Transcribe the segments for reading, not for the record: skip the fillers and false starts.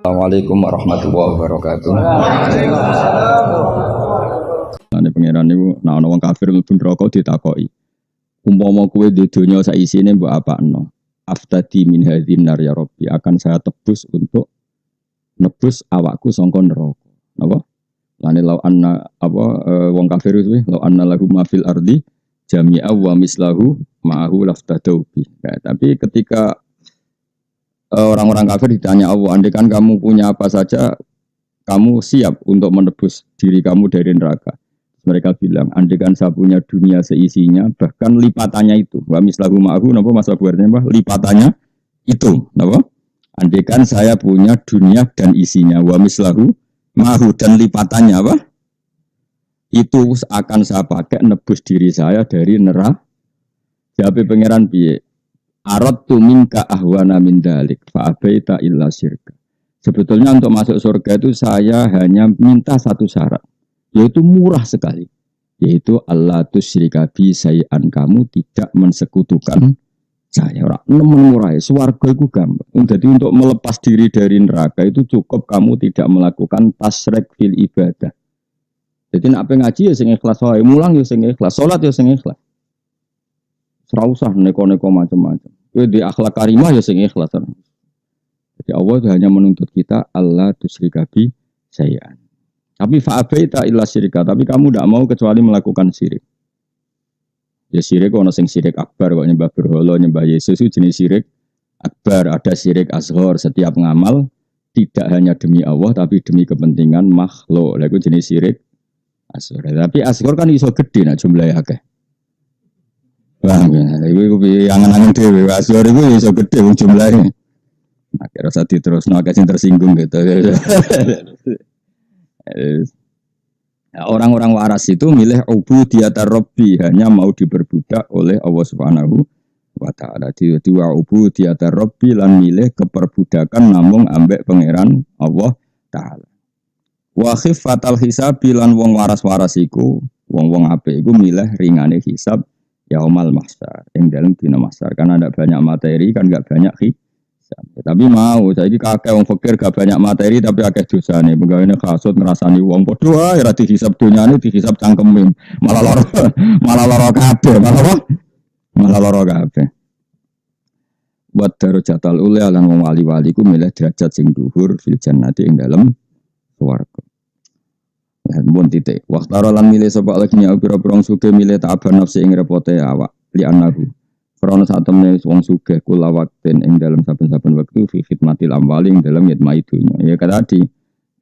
Assalamualaikum warahmatullahi wabarakatuh. Ane pangeran niku nek ana wong kafir mlebu neraka ditakoki. Umpama kowe di donya sak isine mbok apakno? Aftadi min hadzin nar ya Rabbi, akan saya tebus untuk nebus awakku sangka neraka. Napa? Lane law anna wong kafir itu law anna lahu ma fil ardi jami'a wa mislahu ma'ahu laftadau bi. Nah, tapi ketika orang-orang kafir ditanya Allah, andai kan kamu punya apa saja, kamu siap untuk menebus diri kamu dari neraka. Mereka bilang, andai kan saya punya dunia seisinya, bahkan lipatannya itu. Wa mislahu ma'ahu, napa masa buarnya, lipatannya itu. Napa? Andai kan saya punya dunia dan isinya, wa mislahu ma'ahu, dan lipatannya apa? Itu akan saya pakai nebus diri saya dari neraka. Jawab pangeran piye? Aradtu minka ahwana min dalik fa abaita illa syirka. Sebetulnya untuk masuk surga itu saya hanya minta satu syarat, yaitu murah sekali, yaitu Allah tusyrika bi syai'an, kamu tidak mensekutukan saya. Ora nemen murah, swarga iku gampang. Jadi untuk melepas diri dari neraka itu cukup kamu tidak melakukan tasyrik fil ibadah. Jadi nek ngaji ya sing ikhlas wae, mulang ya sing ikhlas, salat ya sing ikhlas. Ora usah neko-neko macam-macam. Kowe di akhlak karimah ya sing ikhlas. Jadi Allah itu hanya menuntut kita Allah tusyrika bi syai'an. Tapi fa'abaita illa syirika, tapi kamu tidak mau kecuali melakukan syirik. Ya syirik ono sing syirik akbar, kok nyembah berhala, nyembah Yesus itu jenis syirik akbar. Ada syirik asghar, setiap ngamal tidak hanya demi Allah tapi demi kepentingan makhluk. Lha iku jenis syirik asghar. Tapi asghar kan iso gede nek jumlahe akeh. Paham ya, itu angan-angan dewe, asghar itu iso gede jumlahnya. Akhirnya rasa diterusno akeh sing tersinggung gitu. Orang-orang waras itu milih ubudiyatar Rabbi, hanya mau diperbudak oleh Allah Subhanahu wa taala. Di wa ubudiyatar Rabbi lan milih keperbudakan namung ambek pangeran Allah taala. Wa khiffatal hisab lan wong waras-waras iku, wong-wong apik iku milih ringane hisab yaumal mahsyar, yang dalam dina mahsyar. Karena ada banyak materi kan enggak banyak hisab. Tapi mau saiki kakek wong fakir gak banyak materi tapi akeh dosane. Pegawene kasut ngrasani wong padha wae ora dihisab donyane, dihisab cangkeme. Malah lara kabeh, malah lara kabeh. Buat darajatul ula lan wong wali-wali ku milih derajat sing dhuwur fil jannati ing dalem swarga. Mun titik waqtara lan milih sapa lagi nyau pira-pira suge milih ta'aban nafsi ing repote awak li anahu krana sak temne wong sugih kula waktin ing dalam saben-saben wektu fi khidmatil amwali ing dalam yatmai dunya ya tadi.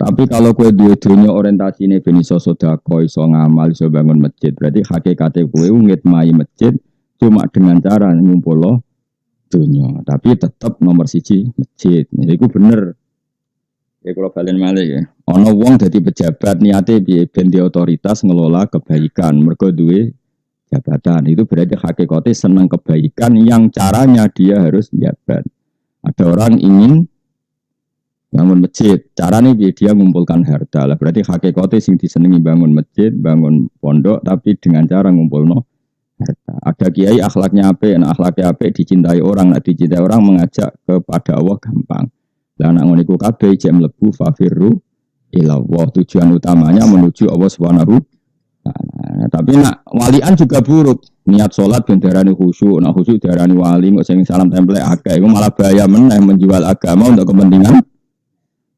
Tapi kalau kowe duwe dunya orientasine ben iso sedekah, iso ngamal, iso bangun masjid, berarti hakikate kowe ngitmai masjid cuma dengan cara ngumpulno dunya, tapi tetap nomor siji masjid. Iku bener. Ya kalau balen malih ya. Ana wong dadi pejabat niate piye ben di otoritas ngelola kebaikan, mergo duwe jabatan. Itu berarti hakikate senang kebaikan yang caranya dia harus jabat. Ada orang ingin bangun masjid, caranya dia ngumpulkan harta. Lah berarti hakikate sing disenengi bangun masjid, bangun pondok tapi dengan cara ngumpulno harta. Ada kiai akhlaknya apik, akhlaknya apik dicintai orang, nek dicintai orang mengajak kepada Allah gampang. Lah anak ngono iku kabeh jek mlebu fafirru ila Allah, tujuan utamanya menuju Allah Subhanahu wa taala. Tapi nak walian juga buruk. Niat salat ben darani khusyuk, nak khusyuk darani wali, kok sing salam template akeh iku malah bahaya meneh menjual agama untuk kepentingan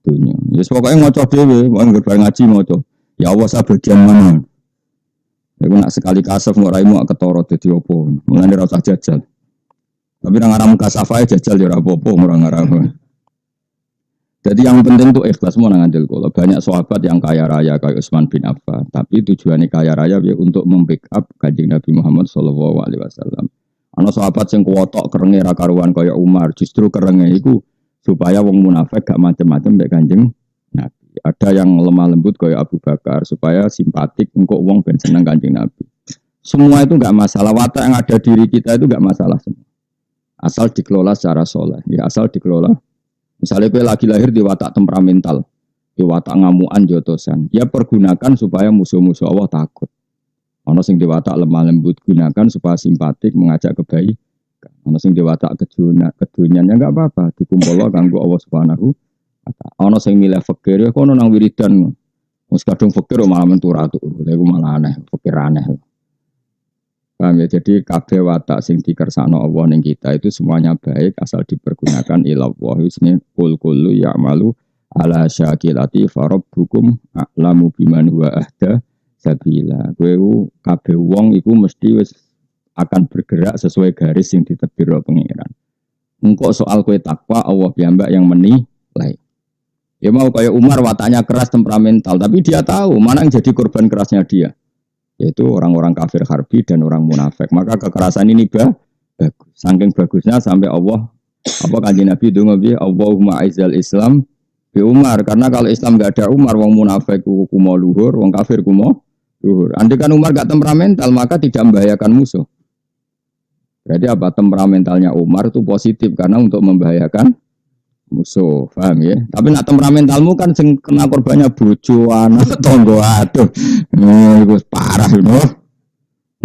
dunia. Ya pokoke maca dhewe, wong bar ngaji maca. Ya Allah sa bagian mana? Iku nak sekali kasaf kok raimu ketara dadi opo. Mulane ora usah jajal. Tapi nang aran kasafah jajal ya ora apa-apa ora ngarang. Jadi yang penting itu ikhlas mau ngandel kula. Banyak sahabat yang kaya raya kayak Utsman bin Affan, tapi tujuannya kaya raya ya untuk membackup Kanjeng Nabi Muhammad sallallahu alaihi wasallam. Ana sahabat sing kuwotok kerenge ra karuan kaya Umar, justru kerenge iku supaya wong munafik gak macam-macam mbek Kanjeng Nabi. Ada yang lemah lembut kaya Abu Bakar supaya simpatik engko wong ben seneng Kanjeng Nabi. Semua itu enggak masalah, watak yang ada diri kita itu enggak masalah semua. Asal dikelola secara soleh, ya asal dikelola. Misalnya kowe lagi lahir di watak temperamental, di watak ngamuan jotosan, ya pergunakan supaya musuh-musuh Allah takut. Ono sing di watak lemah lembut, gunakan supaya simpatik, mengajak kebaikan. Ana sing diwatak kedunyan ya enggak apa-apa, dikumpulno kanggo Allah Subhanahu wa taala. Ana sing milih fakir ya kono nang wiridan. Wis kadung fakir malah mentur-atur. Lha iku malah aneh, fakir aneh. Paham ya? Jadi kabeh watak sing dikersakno Allah ning kita itu semuanya baik asal dipergunakan ilallah. Isne kul kullu ya'malu ala syakilati farabbukum a'lamu biman huwa ahda sabila. Kowe kabeh wong iku mesti wis akan bergerak sesuai garis yang ditebir pengiran. Engkau soal kowe takwa Allah piyambak yang menilai. Ya mau kayak Umar wataknya keras temperamental, tapi dia tahu mana yang jadi korban kerasnya dia. Yaitu orang-orang kafir harbi dan orang munafik. Maka kekerasan ini bagus. Saking bagusnya sampai Allah kanjeng Nabi donga piye Allahumma aizal Islam bi Umar, karena kalau Islam enggak ada Umar wong munafik ku mau luhur, wong kafir ku mau luhur. Andai kan Umar enggak temperamental maka tidak membahayakan musuh. Berarti apa temperamentalnya Umar itu positif karena untuk membahayakan musuh, paham ya? Tapi nak temperamentalmu kan sing kena korbannya bojo, anak, tonggo, aduh. Itu parah lho.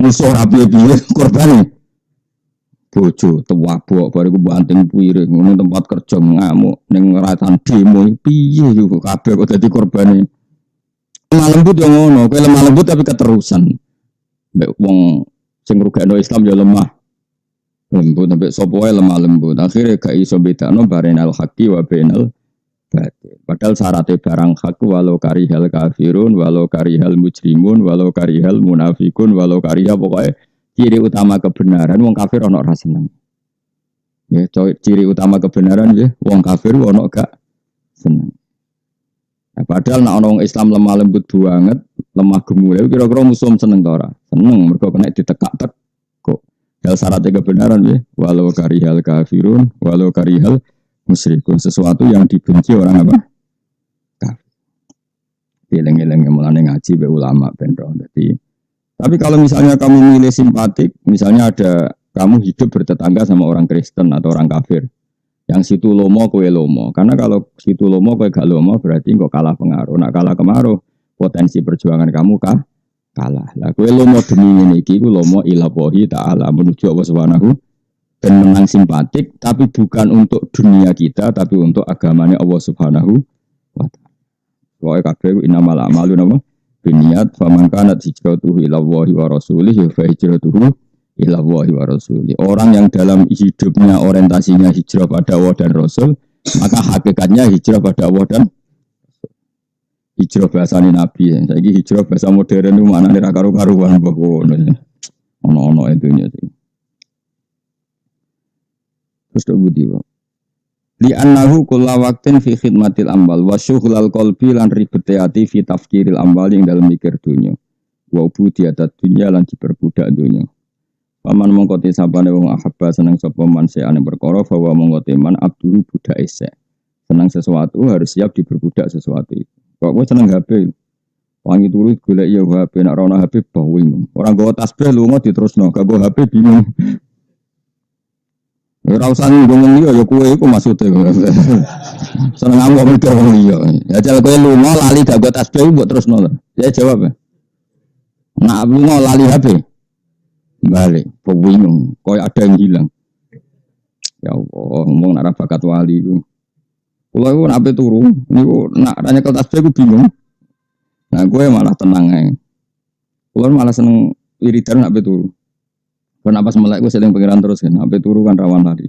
Musuh rapi piye korbane? Bojo, tuwabok bariku banting piring ngono tempat kerja ngamuk ning ratan demo piye yo kabeh kok dadi korbane. Lemah lembut yo ngono, kowe lemah lembut tapi keterusan. Mbek wong sing ngrugekno Islam yo lemah. Lembut sampai sopoe lemah lembut akhirnya gak iso bedakno barenal haqqi wa bainal batil. Padahal syaratnya barang hak walau karihal kafirun walau karihal mujrimun walau karihal munafikun walau karihal pokoknya ciri utama kebenaran wong kafir ono ra seneng. Ya ciri utama kebenaran ya wong kafir ono gak seneng. Nah, padahal nek ono Islam lemah lembut banget, lemah gemulai kira-kira musuh seneng ta ora? Seneng mergo kena ditekak-tek. Hal syaratnya kebenaran ya, walau karihal kafirun, walau karihal musyrikun, sesuatu yang dibenci orang apa? Kafir. Eleng-eleng yang mulane ngaji be ulama bendro. Jadi, tapi kalau misalnya kamu milih simpatik, misalnya ada kamu hidup bertetangga sama orang Kristen atau orang kafir, yang situ lomo kowe lomo, karena kalau situ lomo kowe gak lomo berarti kok kalah pengaruh. Nak kalah kemaruh, potensi perjuangan kamu kalah. Lah kowe lomo demi ngene iki ku lomo ila wahi ta'ala menuju Allah Subhanahu dan menang simpatik tapi bukan untuk dunia kita tapi untuk agamanya Allah Subhanahu wa taala. Wa kabeh innamal a'malu napa binniat faman kanat hijratuhu ila Allahi wa rasulihi fa hijratuhu ila Allahi wa rasulihi. Orang yang dalam hidupnya orientasinya hijrah pada Allah dan Rasul, maka hakikatnya hijrah pada Allah dan hijrah bahasane Nabi. Saiki hijrah bahasa modern itu mana nih karu-karuan bagono. Ono-ono itunya sih. Terus do budi wae. Li annahu kullu waqtin fi khidmatil amwal wa syughlal qalbi lan ribete ati fi tafkiril amwal ing dalem mikir dunya. Wa ubudiyat dunya lan diperbudak dunya. Paman mongko te sabane wong ahabba seneng sapa man seane perkara fa wa mongko te man abduru budak ese. Senang sesuatu harus siap diperbudak sesuatu itu. Kok gue seneng HP, wangi turut golek ya HP, nak rono HP bawing. Orang gawa tasbih lunga diterusno, gak gawa HP bingung. Ora usah ngomong ya kowe iku maksude. Seneng ngomong mikir wong liya. Ya jal kowe lunga lali gak gawa tasbih mbok terusno. Ya jawab. Nak lunga lali HP. Balik, bingung, koyo ada yang hilang. Ya Allah, ngomong nak bakat wali iku. Kalau aku nak turu, niku nak nyekel tasbih aku bingung. Nah, gue malah tenang aja. Kalau malah seneng wiridan nak turu. Kenapa melek gue sedang pengiran terus kan? Nak turu kan rawan lari.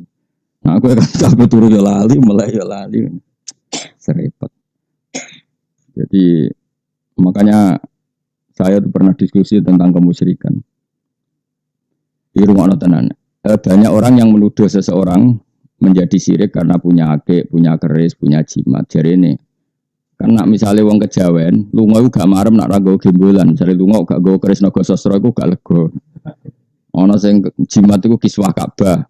Nah, gue kan nak turu ya lali, melek ya lali. Serempet. Jadi makanya saya tuh pernah diskusi tentang kemusyrikan. Di rumah tenan. Banyak orang yang menuduh seseorang menjadi syirik karena punya akik, punya keris, punya jimat. Jadi ini, karena misalnya wong kejawen, lunga itu gak marem nak rago gembolan. Misalnya lunga gak go keris naga sastra itu gak lego. Ono sing jimat itu kiswah Ka'bah,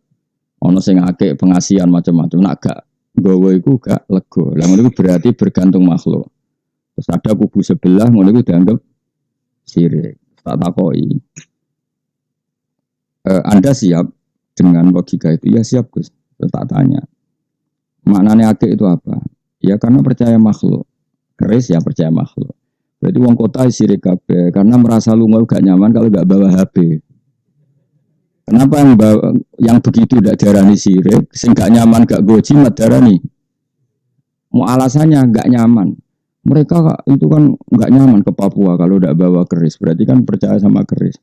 ono sing akik pengasihan macam-macam. Nak gak gowo itu gak lego. Lah ngono itu berarti bergantung makhluk. Terus ada kubu sebelah, ngono itu dianggap syirik. Tak takoi. Anda siap dengan logika itu? Ya siap Gus. Tak tanya, maknanya akik itu apa? Ya karena percaya makhluk. Keris ya percaya makhluk. Berarti wong kota sirik kabeh karena merasa lunga gak nyaman kalau gak bawa HP. Kenapa yang begitu tidak darani sirik, sing gak nyaman gak go jimat darani? Mau alasannya gak nyaman. Mereka itu kan nggak nyaman ke Papua kalau tidak bawa keris, berarti kan percaya sama keris.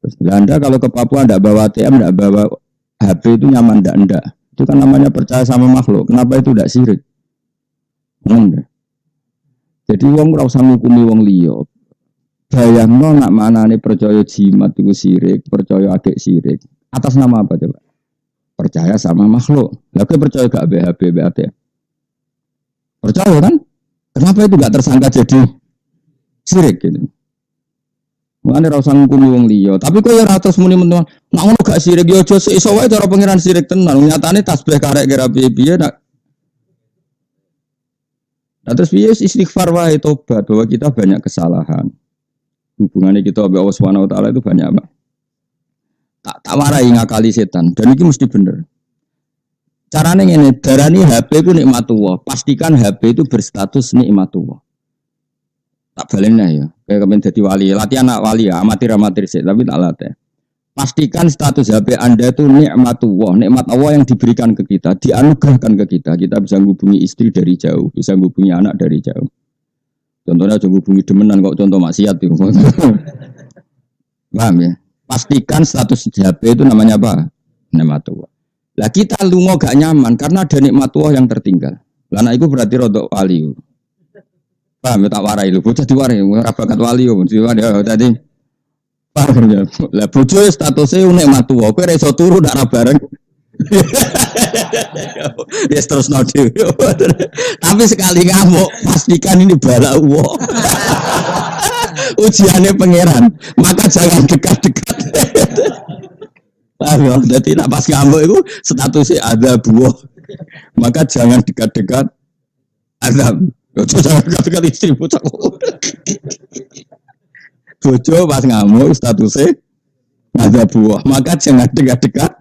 Terus, Anda kalau ke Papua tidak bawa ATM, tidak bawa HP itu nyaman enggak? Itu kan namanya percaya sama makhluk. Kenapa itu tidak sirik? Enggak. Jadi wong ora usah ngukumi wong liya. Bayangno nak manane percaya jimat itu sirik, percaya agek sirik. Atas nama apa coba? Percaya sama makhluk. Lah kowe percaya gak BHP, BATM? Percaya kan? Kenapa itu gak tersangka jadi sirik gitu? Mulane ora usah ngukumi wong liya. Tapi kok ya ora terus muni men, nak ngono gak sirik ya aja iso wae cara pangeran sirik tenan. Nyatane tasbih karek kira piye-piye nak. Nah, terus piye istighfar wae tobat bahwa kita banyak kesalahan. Hubungannya kita sama Allah Subhanahu wa taala itu banyak, Pak. Tak warai ngakali setan dan itu mesti bener. Caranya ini, darani HP itu nikmatullah. Pastikan HP itu berstatus nikmatullah. Tak balennya ya. Kayak kemarin jadi wali, latihan anak wali ya, amatir sih, tapi tak latih. Pastikan status HP Anda itu nikmatullah, nikmat Allah yang diberikan ke kita, dianugerahkan ke kita. Kita bisa menghubungi istri dari jauh, bisa menghubungi anak dari jauh. Contohnya aja menghubungi demenan kok contoh maksiat itu. Paham ya? Pastikan status HP itu namanya apa? Nikmatullah. Lah kita lunga gak nyaman karena ada nikmat Allah yang tertinggal. Lah anak itu berarti rodok wali. Paham ya tak warai lho, bocah diwarai ora bakat wali yo. Tadi paham ya. Lah bojo statusnya nikmat Allah, kowe ora iso turu ndak bareng. Ya terus nodi. Tapi sekali ngamuk pastikan ini bala Allah. Ujiannya pangeran, maka jangan dekat-dekat. Paham ya? Jadi nak pas ngamuk itu statusnya ada buah. Maka jangan dekat-dekat azab. Jangan dekat-dekat istri bocah. Bojo pas ngamuk statusnya ada buah. Maka jangan dekat-dekat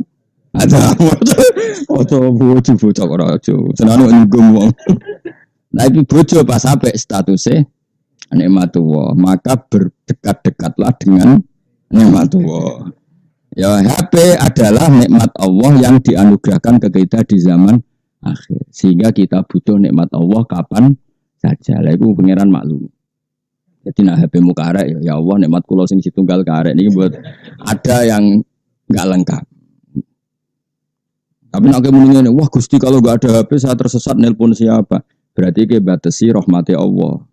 azab. Ojo bojo bocah ora ojo. Senane ngum wong. Nah itu bojo pas sampai statusnya nikmatullah. Maka berdekat-dekatlah dengan nikmatullah. Ya HP adalah nikmat Allah yang dianugerahkan ke kita di zaman akhir. Sehingga kita butuh nikmat Allah kapan saja. Lah iku pangeran maklum. Jadi nak HP mu karek ya Allah nikmat kula sing setunggal karek niki buat ada yang enggak lengkap. Tapi nak muni ngene, wah Gusti kalau enggak ada HP saya tersesat nelpon siapa? Berarti ke batasi rahmati Allah.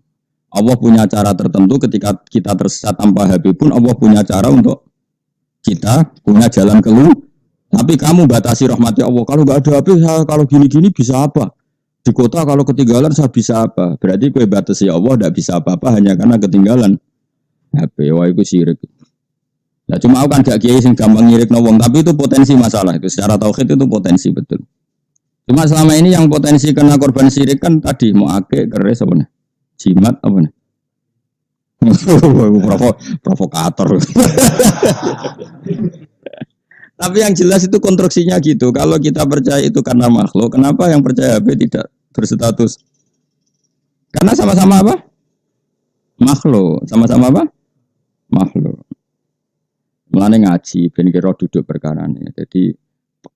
Allah punya cara tertentu ketika kita tersesat tanpa HP pun Allah punya cara untuk kita punya jalan keluar, tapi kamu batasi rahmati Allah. Kalau nggak ada HP, saya kalau gini-gini bisa apa? Di kota kalau ketinggalan saya bisa apa? Berarti kue batasi Allah tidak bisa apa-apa hanya karena ketinggalan HP. Wah itu syirik. Nah cuma aku kan gak kiai sing gampang nyirik nawang, tapi itu potensi masalah itu. Secara tauhid itu potensi betul. Cuma selama ini yang potensi kena korban syirik kan tadi mau akeh keris apa nih? Jimat apa nih? Provokator. Tapi yang jelas itu konstruksinya gitu. Kalau kita percaya itu karena makhluk, kenapa yang percaya HP tidak berstatus? Karena sama-sama apa? Makhluk. Sama-sama apa? Makhluk. Mulane ngaji, ben kira duduk perkara ini. Jadi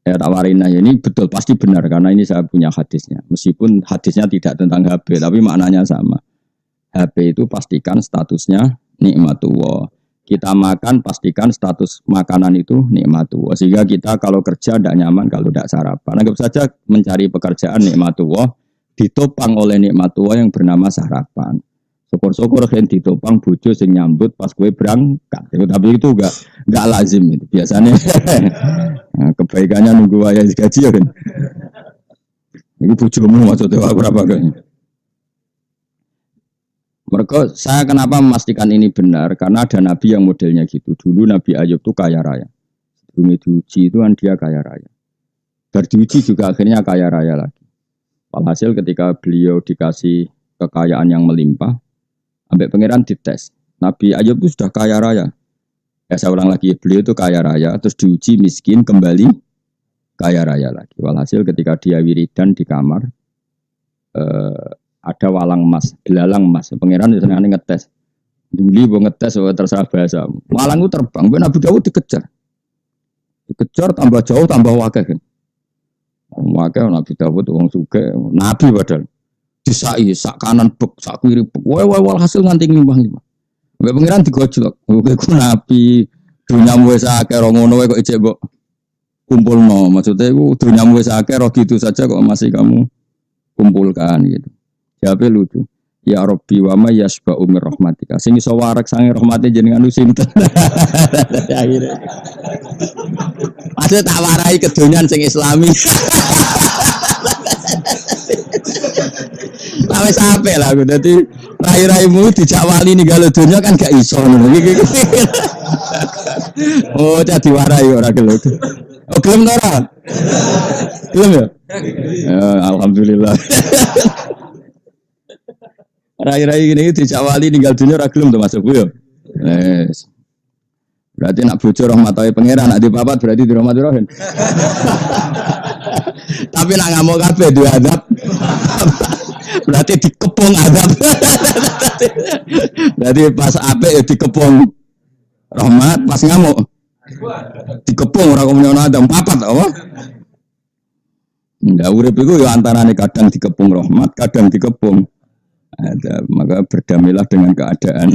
tak warina ini betul pasti benar karena ini saya punya hadisnya. Meskipun hadisnya tidak tentang HP, tapi maknanya sama. HP itu pastikan statusnya nikmatullah. Kita makan pastikan status makanan itu nikmatullah. Sehingga kita kalau kerja tidak nyaman kalau tidak sarapan. Anggap saja mencari pekerjaan nikmatullah ditopang oleh nikmatullah yang bernama sarapan. Syukur-syukur kan ditopang bojo sing nyambut pas gue berangkat. Tapi itu enggak lazim itu. Biasanya nah, kebaikannya nunggu ayah gaji ya kan. Ini bojomu maksudnya berapa kan? Mereka saya kenapa memastikan ini benar karena ada nabi yang modelnya gitu. Dulu Nabi Ayub itu kaya raya. Sebelum diuji itu kan dia kaya raya. Diuji juga akhirnya kaya raya lagi. Walhasil ketika beliau dikasih kekayaan yang melimpah, sampai pangeran dites. Nabi Ayub itu sudah kaya raya. Ya saya ulang lagi, beliau itu kaya raya, terus diuji miskin kembali kaya raya lagi. Walhasil ketika dia wiridan di kamar, ada walang emas, belalang emas. Pangeran itu senang ngetes. Duli mau ngetes, terserah bahasa. Walang itu terbang, Nabi Dawud dikejar. Dikejar tambah jauh tambah wakil kan. Wakil Nabi Dawud wong sugih, nabi padahal. Disai sak kanan bek, sak kiri bek. Walhasil nganti ngimbang-ngimbang. Mbak pengiran digojlok. Kowe ku nabi dunyamu wis akeh ora ngono kok ijek mbok kumpulno. Maksudnya iku dunyamu wis akeh ora gitu saja kok masih kamu kumpulkan gitu. Jawabnya lucu. Ya Rabbi wa ma yasba'u mir rahmatika. Sing iso warak sange rahmate jenengan sinten. Akhire. Maksud tak warai kedonyan sing islami. Tawe sampe lah aku dadi rai-raimu dijak wali ninggalo donya kan gak iso ngono iki. Oh, jadi warai ora gelem. Oh, gelem ora? Gelem ya? Alhamdulillah. Rai-rai gini dijak wali ninggal dunia ora gelem to masuk yo. Yes. Berarti nak bojo rahmatawe pangeran, nak dipapat berarti di rahmat rohin. Tapi nak ngamuk kabeh duwe adab. Berarti dikepung adab. Berarti pas apik ya dikepung rahmat, pas ngamuk dikepung ora kok nyono adab papat apa? Enggak urip iku ya antarane kadang dikepung rahmat, kadang dikepung ada, maka berdamailah dengan keadaan.